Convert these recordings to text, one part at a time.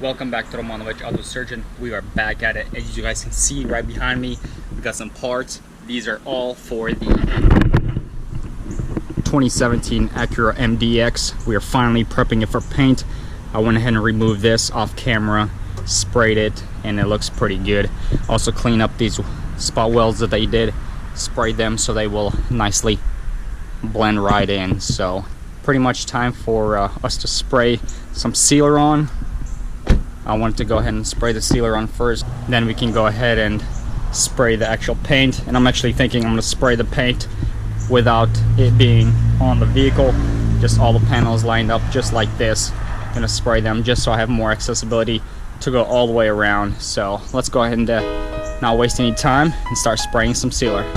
Welcome back to Romanovich Auto Surgeon. We are back at it. As you guys can see right behind me, we got some parts. These are all for the 2017 Acura MDX. We are finally prepping it for paint. I went ahead and removed this off camera, sprayed it, and it looks pretty good. Also clean up these spot welds that they did, sprayed them so they will nicely blend right in. So pretty much time for us to spray some sealer on. I wanted to go ahead and spray the sealer on first, then we can go ahead and spray the actual paint. And I'm actually thinking I'm going to spray the paint without it being on the vehicle, just all the panels lined up just like this. I'm going to spray them just so I have more accessibility to go all the way around. So let's go ahead and not waste any time and start spraying some sealer.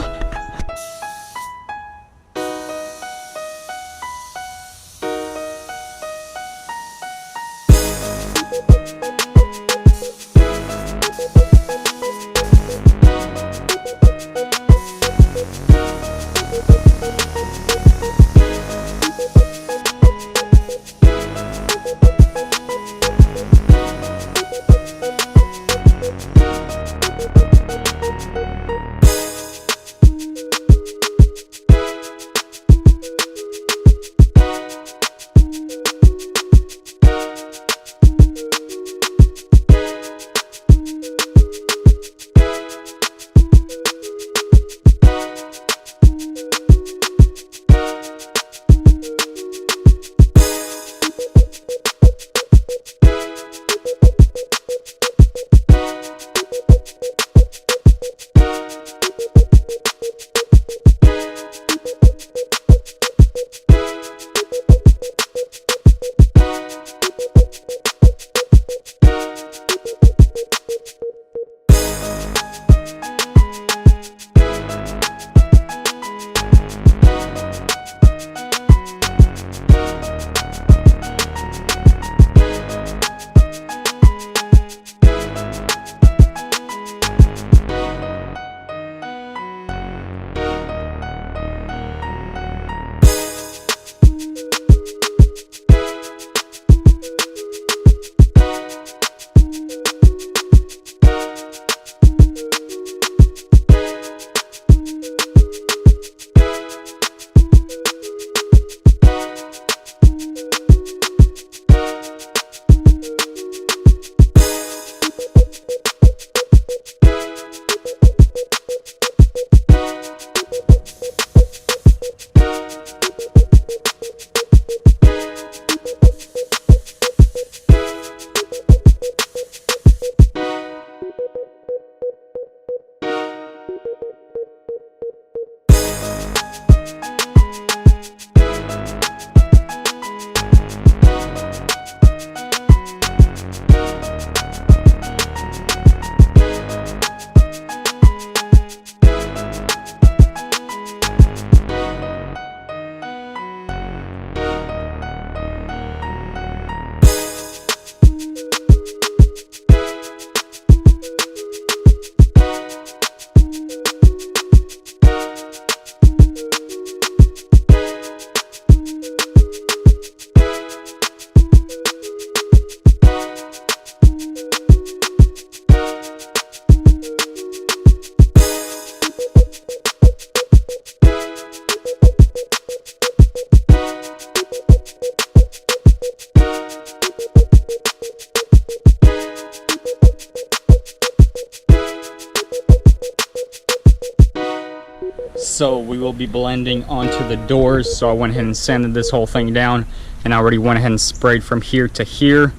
So we will be blending onto the doors. So I went ahead and sanded this whole thing down, and I already went ahead and sprayed from here to here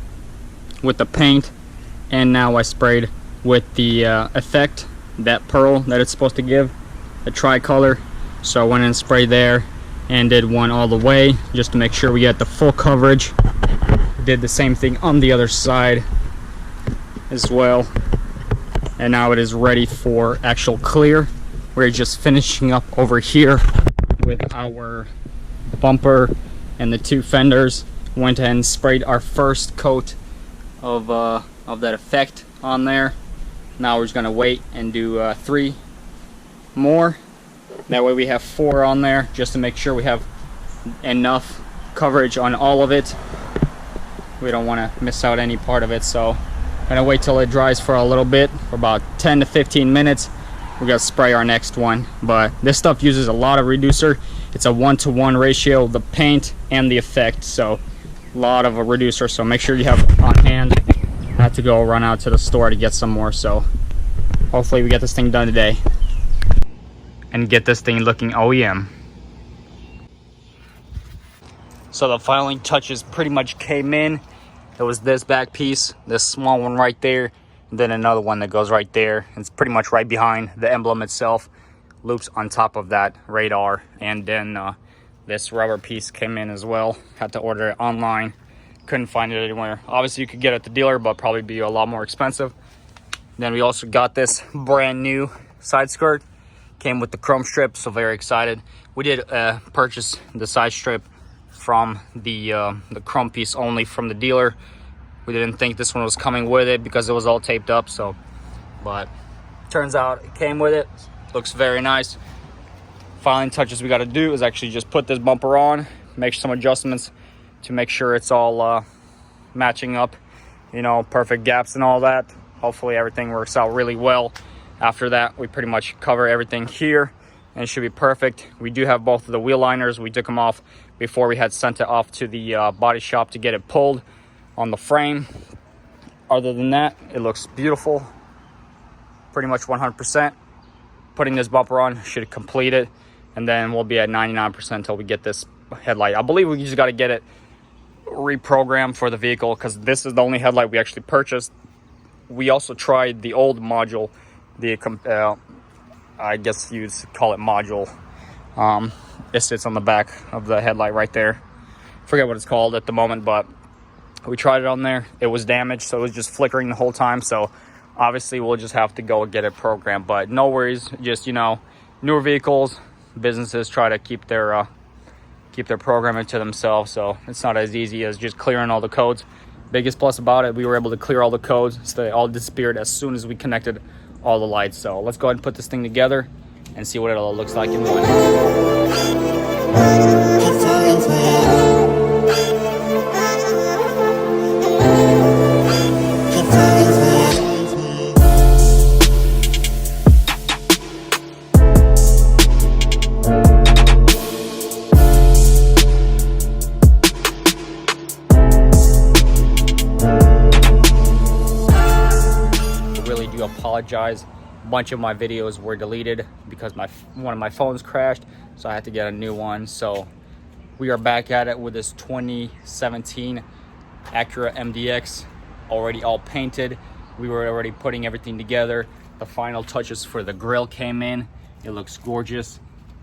with the paint. And now I sprayed with the effect, that pearl that it's supposed to give, a tricolor. So I went and sprayed there and did one all the way just to make sure we get the full coverage. Did the same thing on the other side as well. And now it is ready for actual clear. We're just finishing up over here with our bumper and the two fenders. Went ahead and sprayed our first coat of that effect on there. Now we're just gonna wait and do 3 more. That way we have 4 on there, just to make sure we have enough coverage on all of it We don't want to miss out any part of it, so I'm gonna wait till it dries for a little bit, for about 10 to 15 minutes. We're gonna spray our next one. But this stuff uses a lot of reducer. It's a 1-to-1 ratio of the paint and the effect, so a lot of a reducer. So make sure you have it on hand. I have to go run out to the store to get some more, so hopefully we get this thing done today and get this thing looking OEM. So the filing touches pretty much came in. It was this back piece, this small one right there, and then another one that goes right there. It's pretty much right behind the emblem itself, loops on top of that radar, and then this rubber piece came in as well. Had to order it online, couldn't find it anywhere. Obviously you could get it at the dealer, but probably be a lot more expensive. Then we also got this brand new side skirt, came with the chrome strip, so very excited. We did purchase the side strip from the chrome piece only from the dealer. We didn't think this one was coming with it because it was all taped up, so, but turns out it came with it. Looks very nice. Filing touches we got to do is actually just put this bumper on, make some adjustments to make sure it's all matching up, you know, perfect gaps and all that. Hopefully everything works out really well. After that, we pretty much cover everything here and it should be perfect. We do have both of the wheel liners. We took them off before we had sent it off to the body shop to get it pulled on the frame. Other than that, it looks beautiful, pretty much 100%. Putting this bumper on should complete it, and then we'll be at 99% until we get this headlight. I believe we just got to get it reprogrammed for the vehicle because this is the only headlight we actually purchased. We also tried the old module, the I guess you'd call it module. It sits on the back of the headlight right there. Forget what it's called at the moment, but we tried it on there. It was damaged, so it was just flickering the whole time. So obviously we'll just have to go get it programmed, but no worries. Just, you know, newer vehicles, businesses try to keep their programming to themselves, so it's not as easy as just clearing all the codes. Biggest plus about it, we were able to clear all the codes, so they all disappeared as soon as we connected all the lights. So let's go ahead and put this thing together and see what it all looks like in one. Apologize, a bunch of my videos were deleted because one of my phones crashed, so I had to get a new one. So we are back at it with this 2017 Acura MDX, already all painted. We were already putting everything together. The final touches for the grille came in. It looks gorgeous,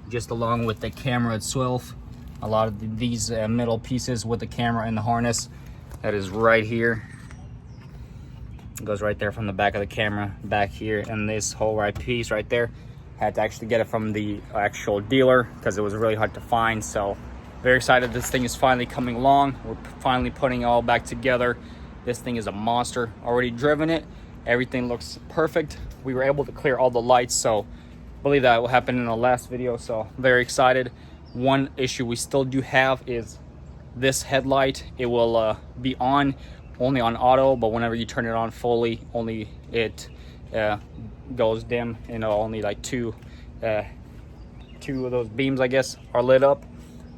just along with the camera itself. A lot of these middle pieces with the camera and the harness that is right here. It goes right there from the back of the camera back here, and this whole right piece right there, had to actually get it from the actual dealer because it was really hard to find. So very excited this thing is finally coming along. We're finally putting it all back together. This thing is a monster. Already driven it, everything looks perfect. We were able to clear all the lights, so I believe that will happen in the last video, so very excited. One issue we still do have is this headlight. It will be on only on auto, but whenever you turn it on fully, only it goes dim. You know, only like two of those beams, I guess, are lit up.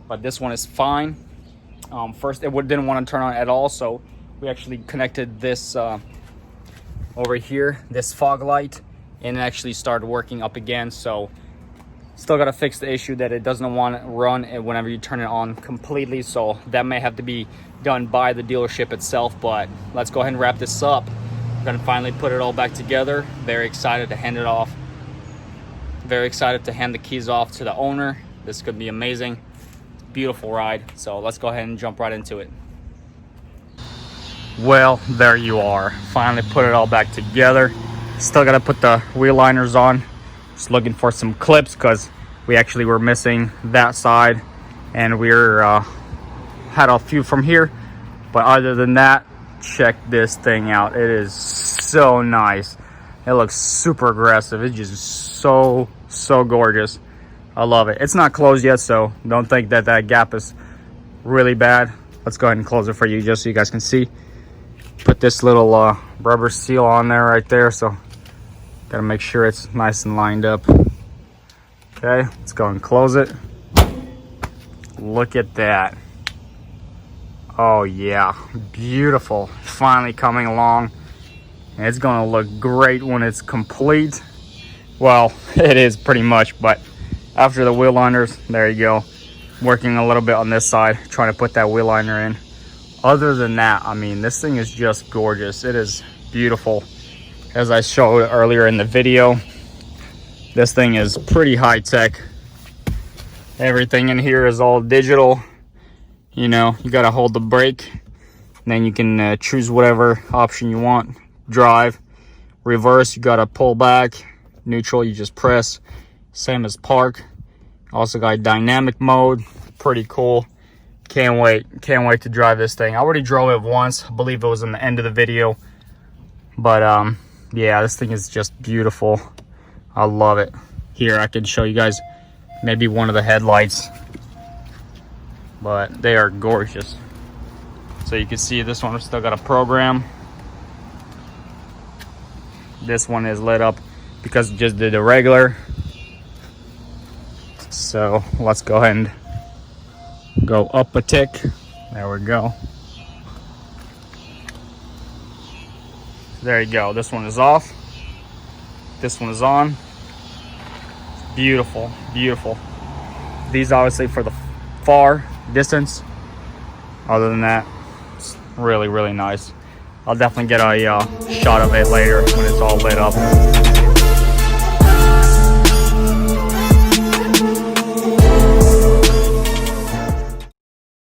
But this one is fine. First, it didn't want to turn on at all, so we actually connected this over here, this fog light, and it actually started working up again. So still got to fix the issue that it doesn't want to run whenever you turn it on completely, so that may have to be done by the dealership itself. But let's go ahead and wrap this up. We're gonna finally put it all back together. Very excited to hand it off. Very excited to hand the keys off to the owner. This could be amazing. Beautiful ride. So let's go ahead and jump right into it. Well, there you are. Finally put it all back together. Still gotta put the wheel liners on. Just looking for some clips because we actually were missing that side, and we're had a few from here. But other than that, check this thing out. It is so nice. It looks super aggressive. It's just so gorgeous. I love it. It's not closed yet, so don't think that that gap is really bad. let's go ahead and close it for you just so you guys can see. Put this little rubber seal on there right there, so gotta make sure it's nice and lined up. Okay, let's go and close it. Look at that. Oh yeah, beautiful. Finally coming along. And it's gonna look great when it's complete. Well, it is pretty much, but after the wheel liners, there you go. Working a little bit on this side, trying to put that wheel liner in. Other than that, I mean, this thing is just gorgeous. It is beautiful. As I showed earlier in the video, this thing is pretty high tech. Everything in here is all digital. You know, you gotta hold the brake, and then you can choose whatever option you want. Drive, reverse, you gotta pull back. Neutral, you just press. Same as park. Also got dynamic mode. Pretty cool. Can't wait to drive this thing. I already drove it once. I believe it was in the end of the video. But yeah, this thing is just beautiful. I love it. Here, I can show you guys maybe one of the headlights. But they are gorgeous. So you can see this one still got a program. This one is lit up because it just did the regular. So let's go ahead and go up a tick. There we go. There you go. This one is off. This one is on. Beautiful, beautiful. These obviously for the far distance. Other than that, it's really, really nice. I'll definitely get a shot of it later when it's all lit up.